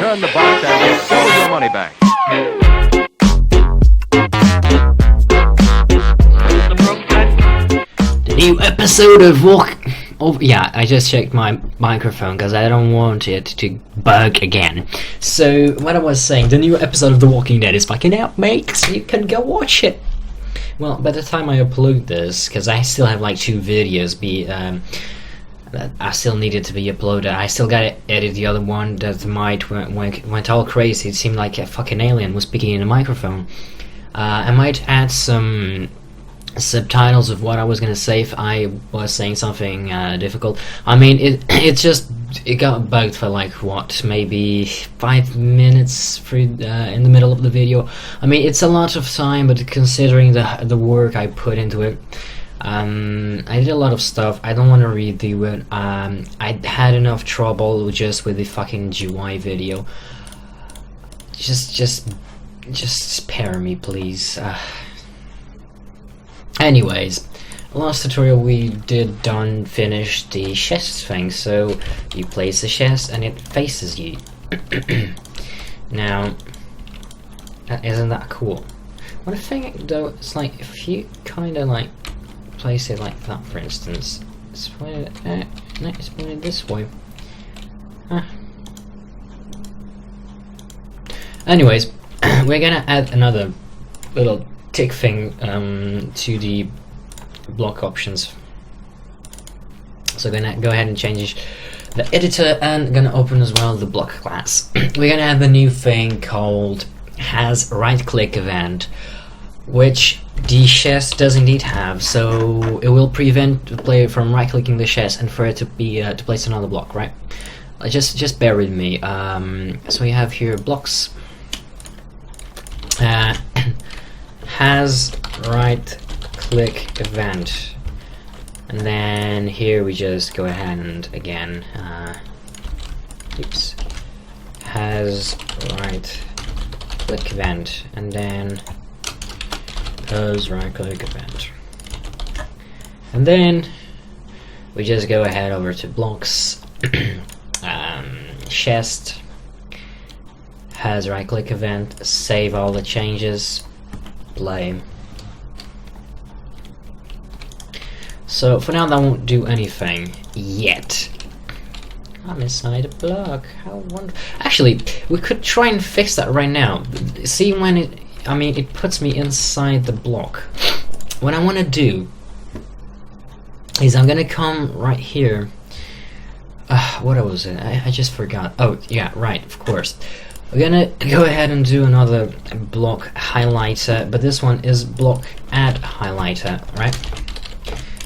return the box and get all your money back. The new episode of yeah, I just checked my microphone because I don't want it to bug again. So, what I was saying, the new episode of The Walking Dead is fucking out, mates. You can go watch it. Well, by the time I upload this, because I still have like 2 videos that I still needed to be uploaded. I still gotta edit the other one that went all crazy. It seemed like a fucking alien was speaking in a microphone. I might add some subtitles of what I was gonna say if I was saying something difficult. I mean, it got bugged for like what, maybe 5 minutes through in the middle of the video. I mean, it's a lot of time, but considering the work I put into it, I did a lot of stuff. I don't want to redo it. I had enough trouble just with the fucking GUI video. Just spare me, please. Anyways, last tutorial we finished the chest thing. So you place the chest and it faces you. Now, isn't that cool? One thing though, it's like if you kind of like place it like that, for instance. It's pointed, no, it's pointed this way. Anyways, we're gonna add another little tick thing to the block options. So I'm gonna go ahead and change the editor and gonna open as well the block class. We're gonna have a new thing called has right click event, which the chest does indeed have, so it will prevent the player from right clicking the chest and for it to be to place another block, right? Just bear with me. So we have here blocks has right click event, and then here we just go ahead and again has right click event, and then has right click event, and then we just go ahead over to blocks chest has right click event, save all the changes, play. So for now that won't do anything yet. I'm inside a block. How wonderful. Actually, we could try and fix that right now. See when it puts me inside the block. What I want to do is I'm gonna come right here. What was it? I just forgot. Oh yeah, right, of course. We're gonna go ahead and do another block highlighter, but this one is block add highlighter, right?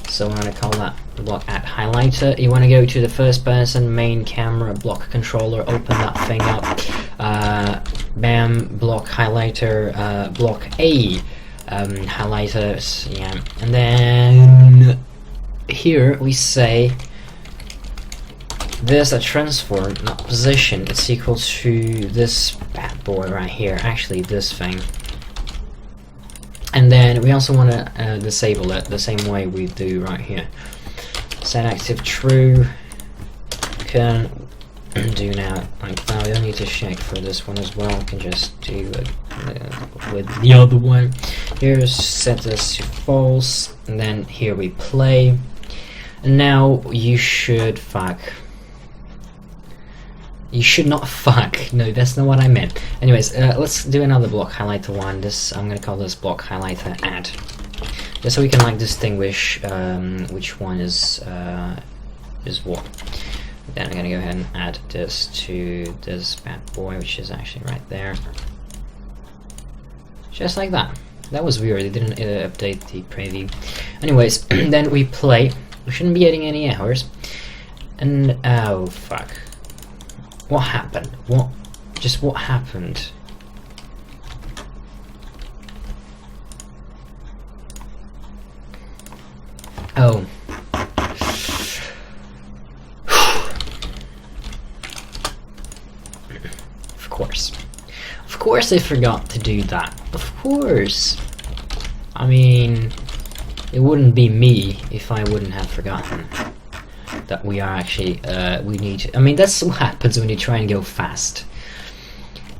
So we're gonna call that block add highlighter. You want to go to the first person main camera block controller, open that thing up, bam, block highlighter, block A highlighters, yeah, and then here we say there's a transform, not position, it's equal to this bad boy right here, actually this thing. And then we also want to disable it the same way we do right here. Set active true. Can do now like that. We don't need to check for this one as well. We can just do it with the other one. Here's set this to false, and then here we play. And now you should You should not fuck. No, that's not what I meant. Anyways, let's do another block highlighter one. I'm gonna call this block highlighter add, just so we can like distinguish which one is what. Then I'm gonna go ahead and add this to this bad boy, which is actually right there, just like that. That was weird. It didn't update the preview. Anyways, then we play. We shouldn't be getting any errors. And oh fuck. What happened? What happened? Oh. Of course. Of course I forgot to do that. Of course. I mean, it wouldn't be me if I wouldn't have forgotten that we are actually, we need to, I mean, that's what happens when you try and go fast.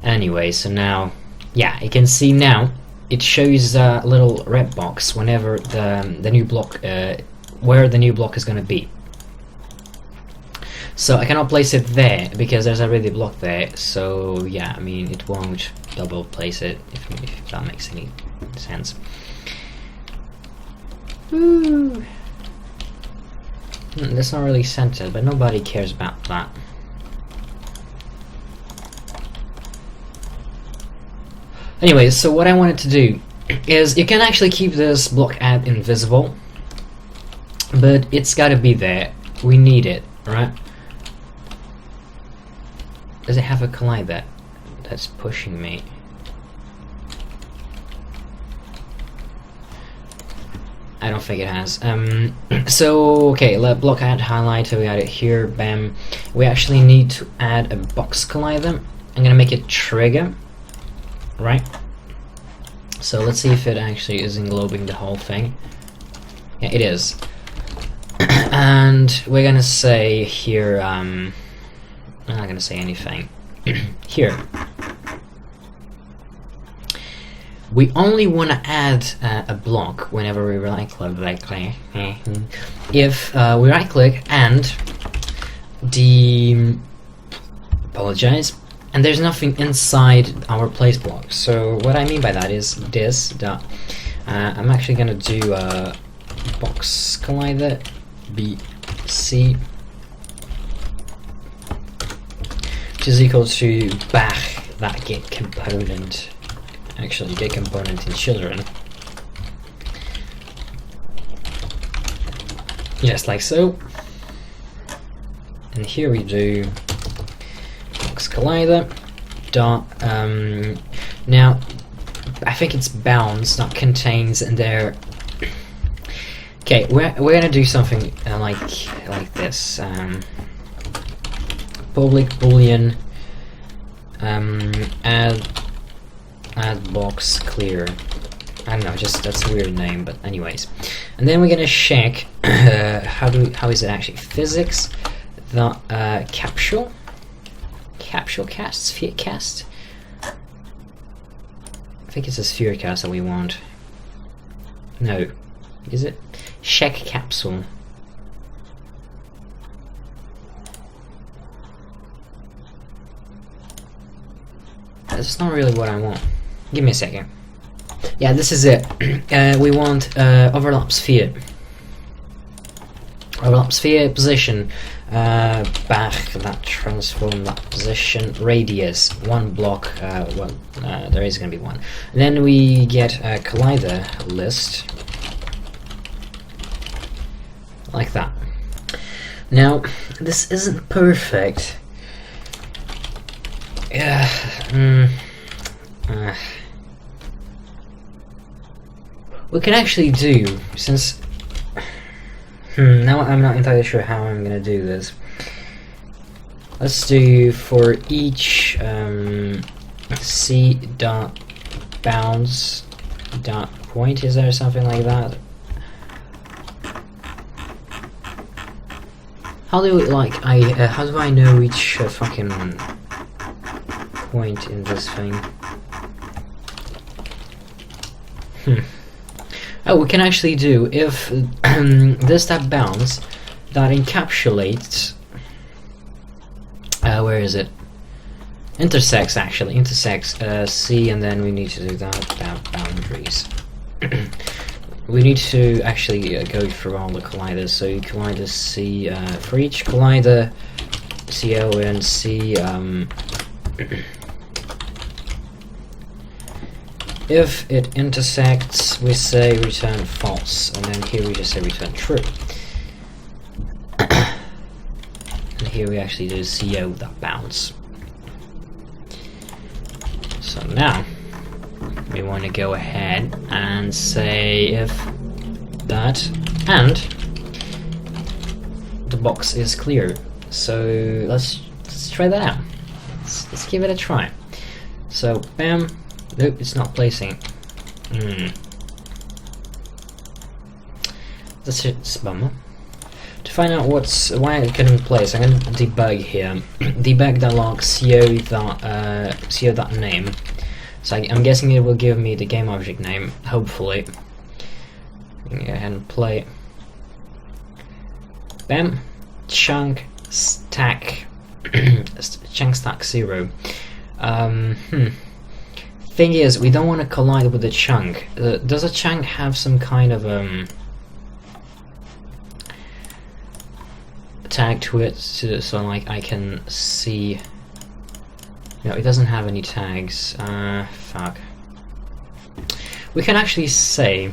Anyway, so now, yeah, you can see now it shows a little red box whenever the new block, where the new block is going to be. So I cannot place it there because there's already a block there. So yeah, I mean it won't double place it if that makes any sense. Ooh. That's not really centered, but nobody cares about that. Anyway, so what I wanted to do is you can actually keep this block ad invisible, but it's gotta be there. We need it, right? Does it have a collider that's pushing me? I don't think it has. So okay, block add highlighter, we got it here, bam. We actually need to add a box collider. I'm gonna make it trigger, right? So let's see if it actually is englobing the whole thing. Yeah, it is. And we're gonna say here, I'm not gonna say anything. Here. We only want to add a block whenever we right click. If we right click and apologize, and there's nothing inside our place block. So what I mean by that is this dot. I'm actually gonna do a box collider BC, which is equal to back that get component. Actually, get component in children. Just like so. And here we do box collider dot. Now, I think it's bounds, not contains, and there. Okay, we're gonna do something like this. Public boolean add box clear. I don't know, just that's a weird name, but anyways. And then we're gonna check how is it actually physics the capsule cast, sphere cast. I think it's a sphere cast that we want. No, is it? Check capsule. That's not really what I want. Give me a second. Yeah, this is it. We want overlap sphere. Overlap sphere position. Back that transform that position. Radius 1 block. There is gonna be one. And then we get a collider list like that. Now this isn't perfect. We can actually do, since now I'm not entirely sure how I'm gonna do this. Let's do for each C dot bounds dot point. Is there something like that? How do how do I know each fucking point in this thing? Oh, we can actually do if this tab bounds that encapsulates. Where is it? Intersects C, and then we need to do that boundaries. We need to actually go through all the colliders. So you collider C for each collider, CO and C. If it intersects, we say return false, and then here we just say return true. And here we actually do CO that bounds. So now we want to go ahead and say if that and the box is clear. So let's try that out. Let's give it a try. So bam. Nope, it's not placing. That's a bummer. To To find out why it couldn't replace, I'm gonna debug here. Debug.log co name. So I'm guessing it will give me the game object name, hopefully. Go ahead and play. Bam. Chunk stack chunk stack 0. Thing is, we don't want to collide with the chunk. Does a chunk have some kind of tag to it, so like I can see? No, it doesn't have any tags. Fuck. We can actually say.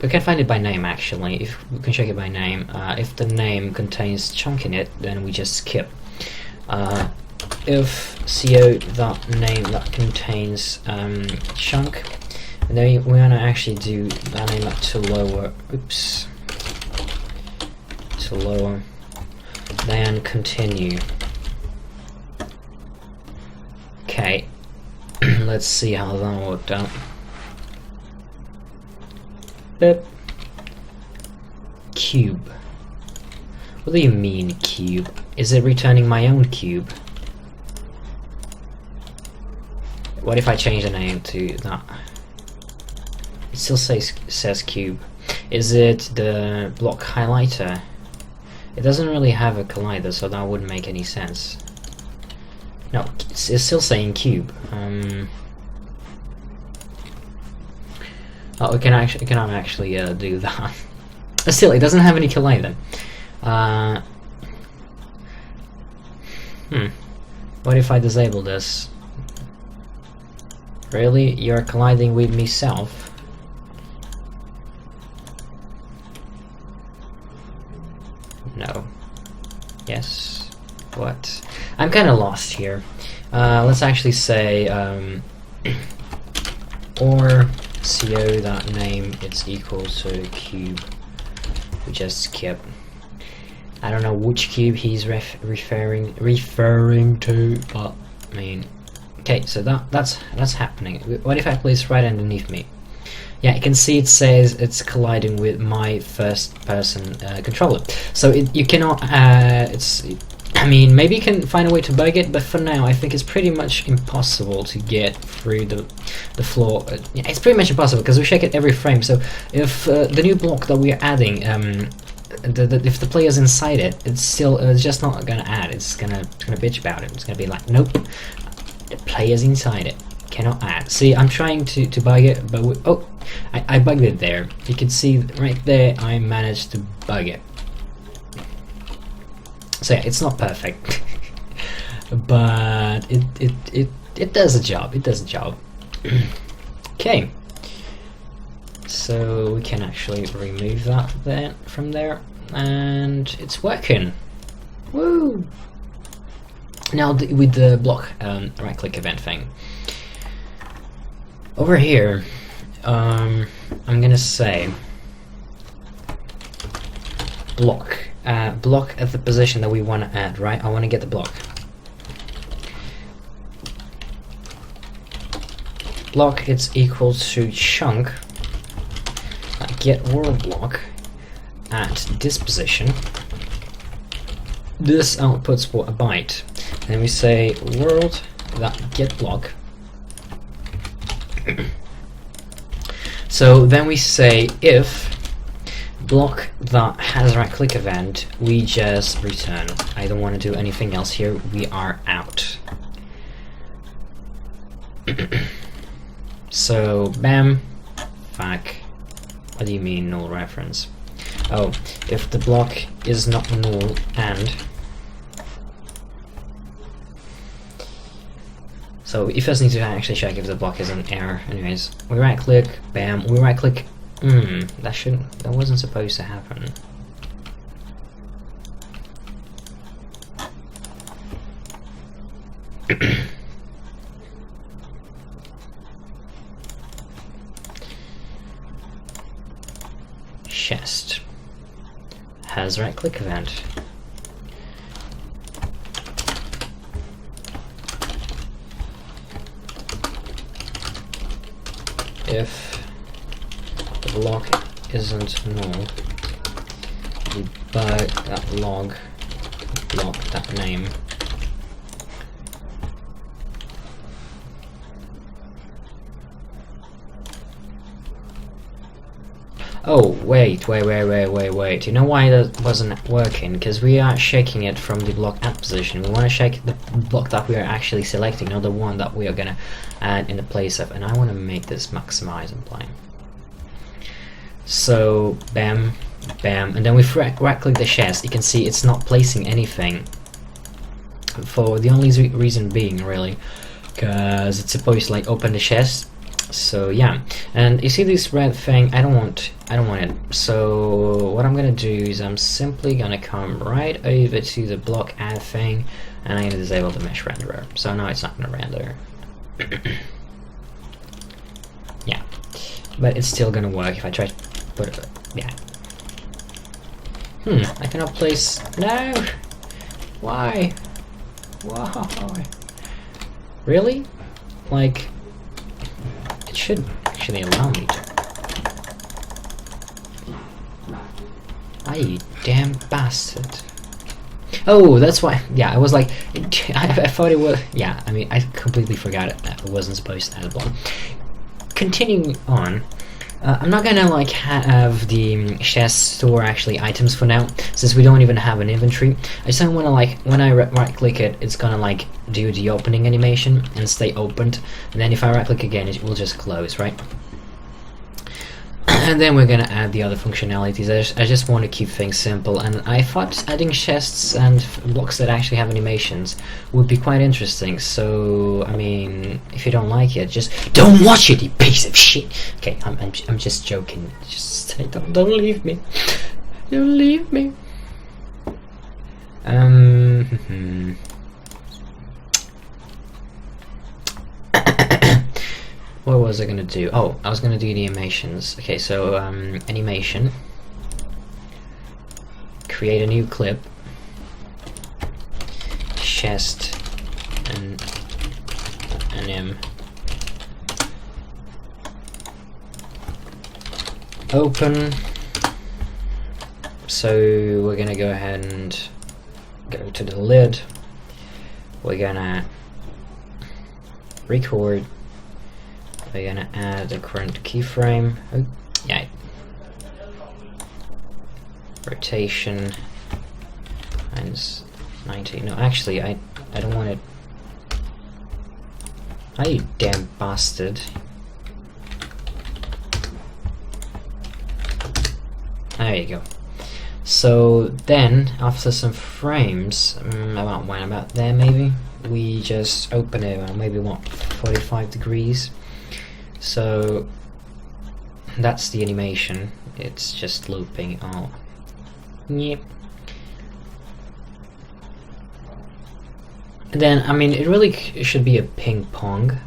We can find it by name actually. If we can check it by name, if the name contains chunk in it, then we just skip. If co.name that contains chunk, and then we wanna actually do that name up to lower. Oops. To lower. Then continue. Okay. Let's see how that worked out. Beep. Cube. What do you mean, cube? Is it returning my own cube? What if I change the name to that? It still says cube. Is it the block highlighter? It doesn't really have a collider, so that wouldn't make any sense. No, it's still saying cube. Oh, we cannot actually do that. Still, it doesn't have any collider. What if I disable this? Really? You're colliding with myself? No. Yes. What? I'm kind of lost here. Let's actually say or co.name it's equal to cube. We just skip. I don't know which cube he's referring to, but I mean, okay. So that's happening. What if I place right underneath me? Yeah, you can see it says it's colliding with my first-person controller. So you cannot. I mean, maybe you can find a way to bug it, but for now, I think it's pretty much impossible to get through the floor. Yeah, it's pretty much impossible because we check it every frame. So if the new block that we're adding, if the player's inside it, it's just not gonna add. It's gonna bitch about it. It's gonna be like, nope, the player's inside it. Cannot add. See, I'm trying to bug it, but I bugged it there. You can see right there I managed to bug it. So yeah, it's not perfect, but it does a job. It does a job. Okay, so we can actually remove that there from there, and it's working. Woo! Now with the block right-click event thing. Over here, I'm gonna say block. Block at the position that we want to add, right? I want to get the block. Block it's equal to chunk. Get world block at this position. This outputs for a byte. And we say world that get block. So then we say if block that has right click event, we just return. I don't want to do anything else here. We are out. So bam, fuck. What do you mean null reference? Oh, if the block is not null and so we first need to actually check if the block is an error. Anyways, we right click, bam, we right click. That wasn't supposed to happen. Chest has right click event. If The block isn't null. Debug that log block that name. Oh, wait. You know why that wasn't working? Because we are shaking it from the block add position. We want to shake the block that we are actually selecting, not the one that we are gonna add in the place of. And I want to make this maximize and play. So, bam, bam. And then we right click the chest. You can see it's not placing anything. For the only reason being, really, because it's supposed to like open the chest. So yeah, and you see this red thing, I don't want it. So what I'm gonna do is I'm simply gonna come right over to the block add thing, and I'm gonna disable the mesh renderer. So now it's not gonna render. Yeah, but it's still gonna work if I try to put it. Yeah. I cannot place. No. Why? Why? Really? Like. Should actually allow me to. Ah, you damn bastard. Oh, that's why. Yeah, I was like, I thought it was. Yeah, I mean, I completely forgot it. It wasn't supposed to add a block. Continuing on, I'm not gonna like have the chest store actually items for now, since we don't even have an inventory. I just don't wanna like when I right click it, it's gonna like do the opening animation and stay opened, and then if I right click again, it will just close, right? And then we're gonna add the other functionalities. I just want to keep things simple, and I thought adding chests and blocks that actually have animations would be quite interesting. So I mean, if you don't like it, just don't watch it, you piece of shit. Okay, I'm just joking. Just don't leave me. Don't leave me. What was I gonna do? Oh, I was gonna do the animations. Okay, so animation. Create a new clip. Chest and anim. Open. So we're gonna go ahead and go to the lid. We're gonna record. We're gonna add the current keyframe. Oh, yeah. Rotation minus 90. No, actually, I don't want it. Oh, you damn bastard! There you go. So then, after some frames, about there maybe, we just open it. Maybe what 45 degrees. So that's the animation. It's just looping. Oh, yep. And then I mean, it really should be a ping pong.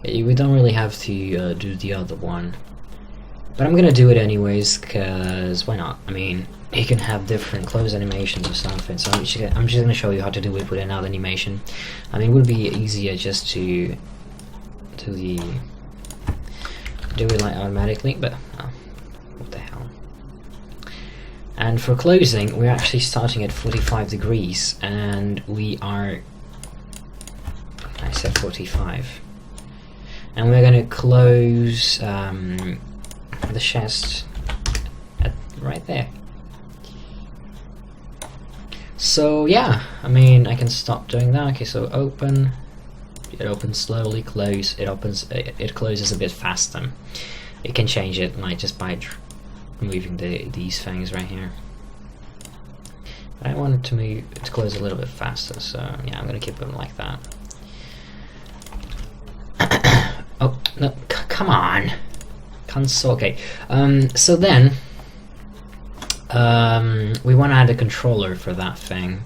We don't really have to do the other one, but I'm gonna do it anyways, cause why not? I mean, you can have different close animations or something. So I'm just gonna show you how to do it with another animation. I mean, it would be easier just to do it like automatically, but oh, what the hell. And for closing, we're actually starting at 45 degrees, and we are, I said 45, and we're going to close the chest at right there. So yeah, I mean, I can stop doing that. Okay, so open. It opens slowly, close. It opens. It closes a bit faster. You can change it like just by moving these things right here. But I want it to move to close a little bit faster, so yeah, I'm gonna keep them like that. Oh no! Come on, console. Okay. So then, we want to add a controller for that thing.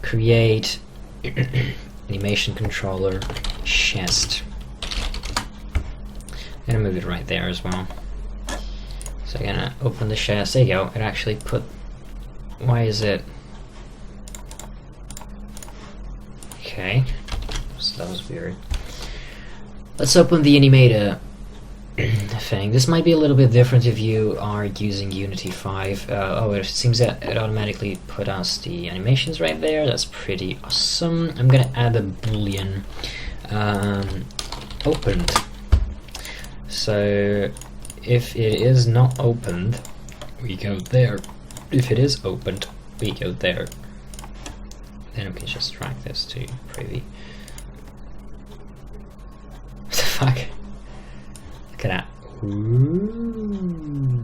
Create. Animation controller chest. I'm gonna move it right there as well. So I'm gonna open the chest. There you go. It actually put. Why is it? Okay. So that was weird. Let's open the animator thing. This might be a little bit different if you are using Unity 5. Oh, it seems that it automatically put us the animations right there. That's pretty awesome. I'm gonna add a boolean opened. So if it is not opened, we go there. If it is opened, we go there. Then we can just drag this to preview. What the fuck? Look at that. Ooh.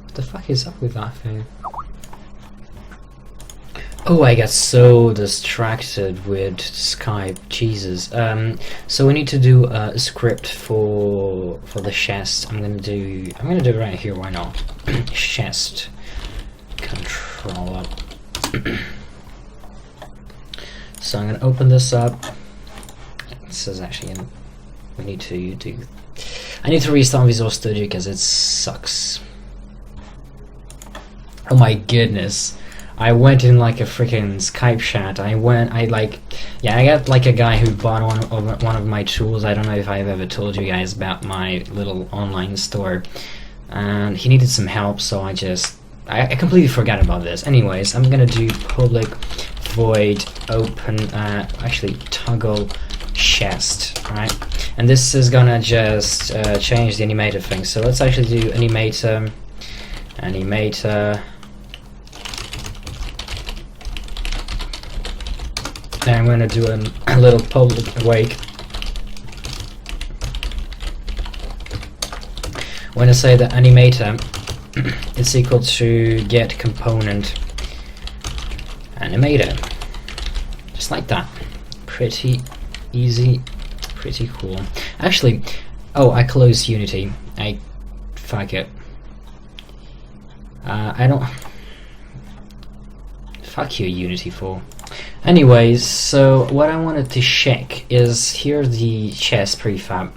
What the fuck is up with that thing? Oh, I got so distracted with Skype. Jesus. So we need to do a script for the chest. I'm gonna do it right here. Why not? Chest controller. So I'm gonna open this up. This is actually we need to do. I need to restart Visual Studio because it sucks. Oh my goodness. I went in like a freaking Skype chat. I got like a guy who bought one of my tools. I don't know if I've ever told you guys about my little online store, and he needed some help, so I completely forgot about this. Anyways, I'm gonna do public void open actually toggle chest, right? And this is gonna just change the animator thing. So let's actually do animator. And I'm gonna do a little public awake. When I say the animator, it's equal to get component animator, just like that. Pretty easy, pretty cool. Actually, oh, I closed Unity. Fuck it. I don't. Fuck you, Unity 4. Anyways, so what I wanted to check is here the chest prefab.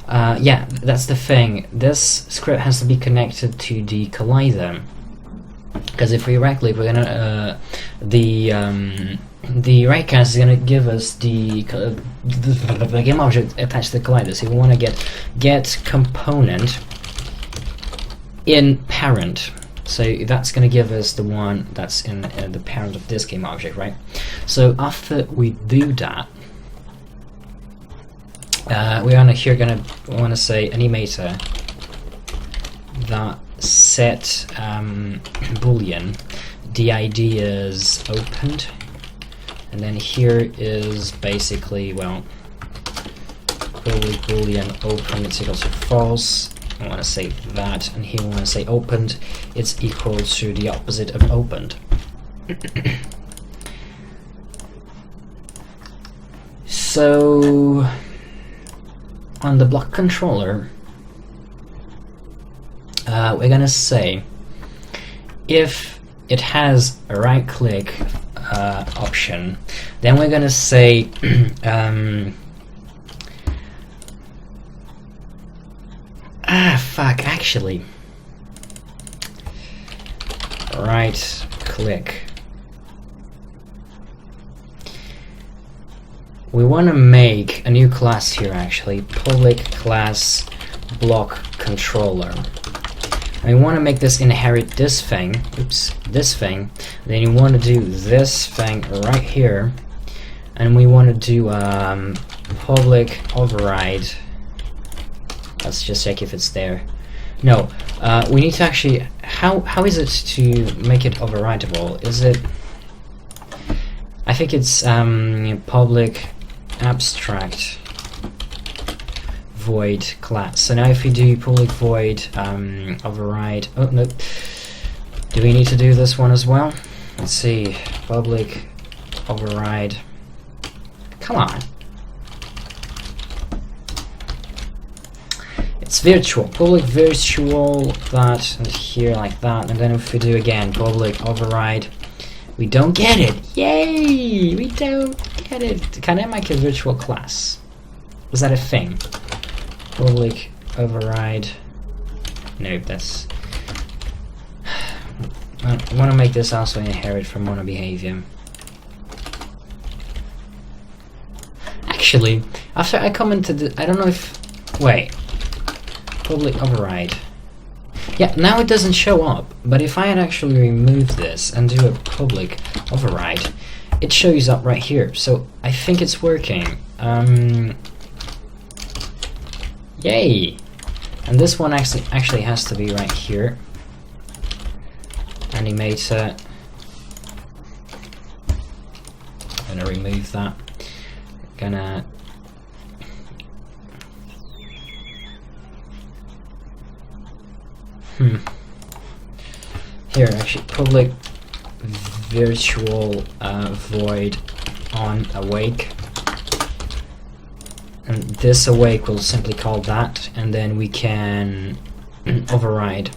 Yeah, that's the thing. This script has to be connected to the collider, because if we right click, we're gonna the raycast is gonna give us the game object attached to the collider. So we want to get component in parent. So that's going to give us the one that's in the parent of this game object, right? So after we do that, we want to say animator that set boolean. The ID is opened, and then here is basically, well, boolean open is equal to false. I want to say that, and here we want to say opened. It's equal to the opposite of opened. So on the block controller, we're gonna say if it has a right click option, then we're gonna say fuck, actually. Right click. We want to make a new class here, actually. Public class block controller. And we want to make this inherit this thing. Oops, this thing. Then you want to do this thing right here. And we want to do public override. Let's just check if it's there. No, we need to actually. How is it to make it overridable? Is it? I think it's public abstract void class. So now if we do public void override. Oh no. Do we need to do this one as well? Let's see. Public override. Come on. It's virtual, public virtual, that, and here like that, and then if we do again, public override, we don't get it! Yay! We don't get it! Can I make a virtual class? Was that a thing? Public override, nope, that's... I want to make this also inherit from mono behavior. actually, after I commented, I don't know if... Wait. Public override. Yeah, now it doesn't show up, but if I had actually removed this and do a public override, it shows up right here, so I think it's working. Yay! And this one actually has to be right here. Animator. Gonna remove that. Gonna... Here, actually, public virtual void on awake. And this awake will simply call that, and then we can override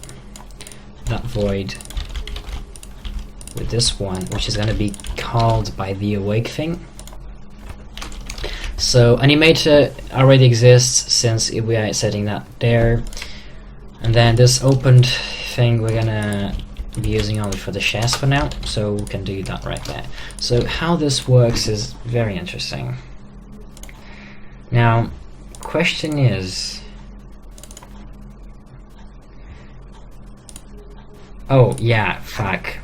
that void with this one, which is going to be called by the awake thing. So animator already exists since we are setting that there, and then this opened thing we're gonna be using only for the chest for now, so we can do that right there. So how this works is very interesting. Now, question is, oh yeah, fuck.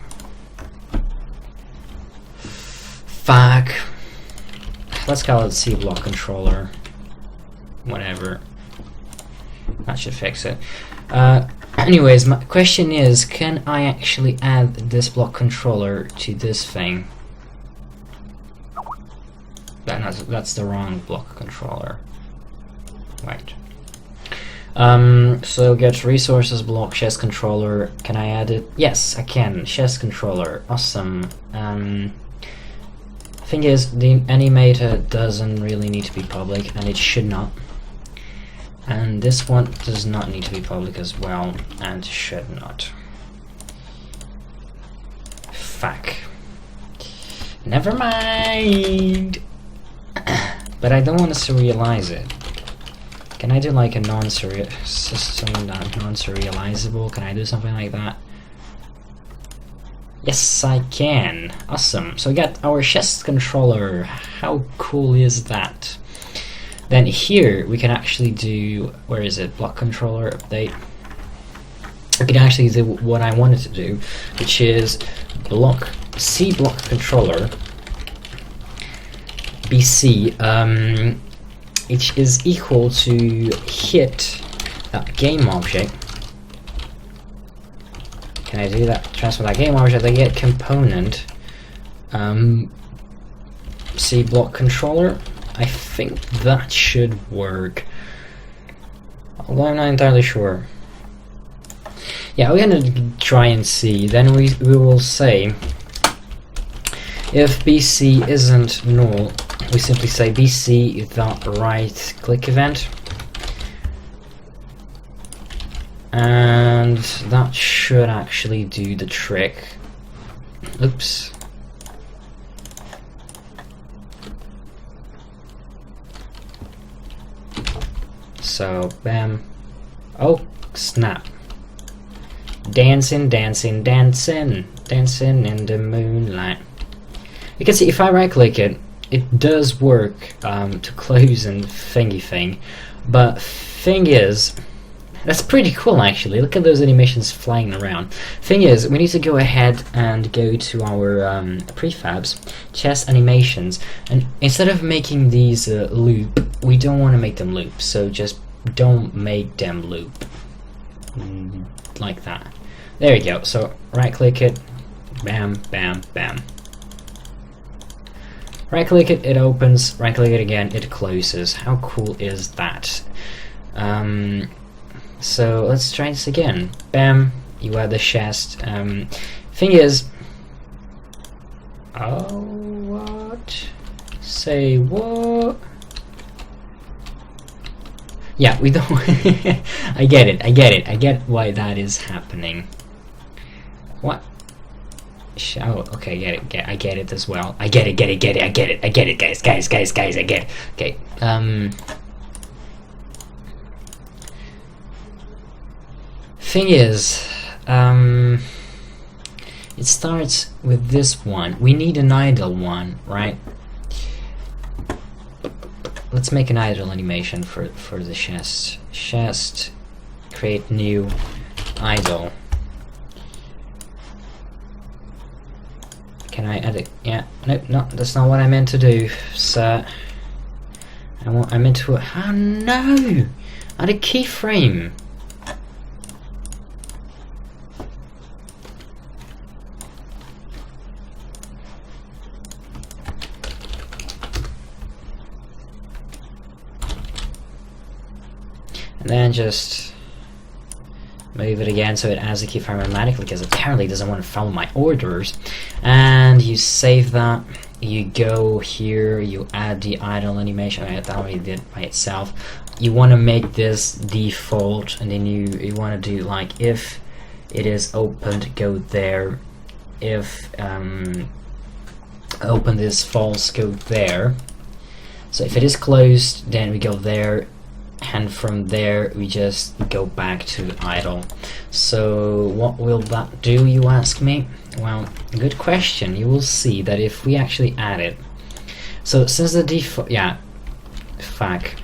Let's call it C block controller. Whatever. That should fix it. Anyways, my question is, can I actually add this block controller to this thing? That's the wrong block controller. Right. So get resources block chest controller. Can I add it? Yes, I can. Chest controller. Awesome. Thing is, the animator doesn't really need to be public, and it should not. And this one does not need to be public as well, and should not. Fuck. Never mind! But I don't want to serialize it. Can I do like a non-serializable? Can I do something like that? Yes, I can. Awesome. So we got our chest controller. How cool is that? Then here we can actually do, where is it? Block controller update. I can actually do what I wanted to do, which is C block controller BC, which is equal to hit that game object. Can I do that? Transfer that game object, I get component C block controller. I think that should work, although I'm not entirely sure. Yeah, we're gonna try and see. Then we will say if BC isn't null, we simply say BC dot right click event, and that should actually do the trick. Oops. So, bam. Oh, snap. Dancing, dancing, dancing, dancing in the moonlight. You can see if I right click it, it does work to close and thingy thing. But thing is, that's pretty cool actually. Look at those animations flying around. Thing is, we need to go ahead and go to our prefabs, chest animations, and instead of making these loop, we don't want to make them loop, so just don't make them loop. Like that. There you go. So right click it, bam, bam, bam. Right click it, it opens, right click it again, it closes. How cool is that? So let's try this again. Bam, you add the chest. Thing is, oh, what? Say what? Yeah, we don't. I get it. I get why that is happening. What? Oh, okay, I get it as well. I get it, guys, I get it. Okay, thing is, it starts with this one. We need an idle one, right? let's make an idle animation for the chest. Chest, create new idle. Can I edit? Yeah, nope, no, that's not what I meant to do, sir. I meant to. Oh no! Add a keyframe. And then just move it again so it adds a keyframe automatically, because apparently it doesn't want to follow my orders. And you save that, you go here, you add the idle animation. That already did by itself. You want to make this default, and then you want to do like, if it is opened, go there. If opened is false, go there. So if it is closed, then we go there, and from there we just go back to idle. So what will that do, you ask me? Well, good question. You will see that if we actually add it, so since the default, yeah, fuck,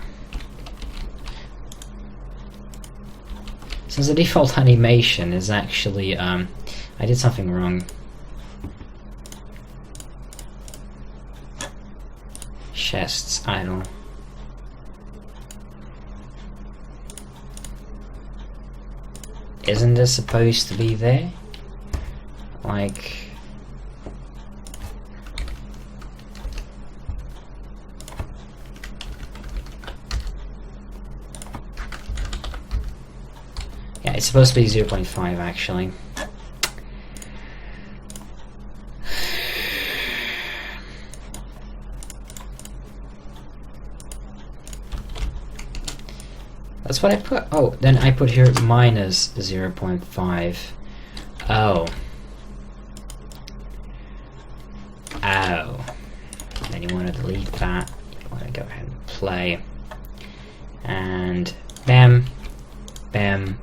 since the default animation is actually I did something wrong. Chests idle. Isn't this supposed to be there? Like... yeah, it's supposed to be 0.5 actually. That's what I put. Oh, then I put here minus 0.5. Oh. Oh. Then you want to delete that. You want to go ahead and play. And bam. Bam.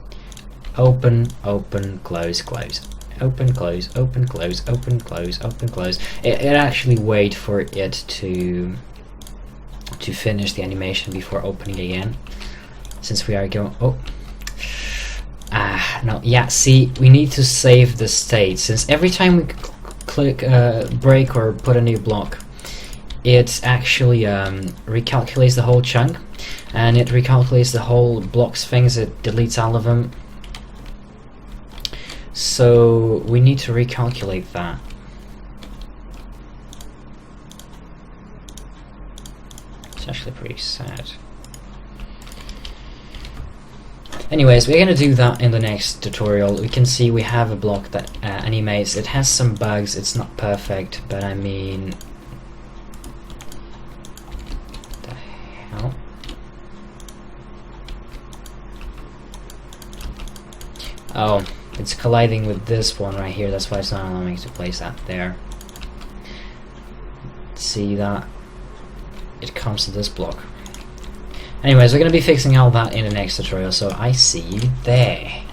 Open, open, close, close. Open, close, open, close, open, close, open, close. It actually wait for it to finish the animation before opening again. Since we are going, oh, no, yeah, see, we need to save the state, since every time we click break or put a new block, it actually recalculates the whole chunk, and it recalculates the whole blocks things, it deletes all of them. So we need to recalculate that. It's actually pretty sad. Anyways, we're gonna do that in the next tutorial. We can see we have a block that animates. It has some bugs, it's not perfect, but I mean... What the hell? Oh, it's colliding with this one right here, that's why it's not allowing me to place that there. See that? It comes to this block. Anyways, we're going to be fixing all that in the next tutorial, so I see you there.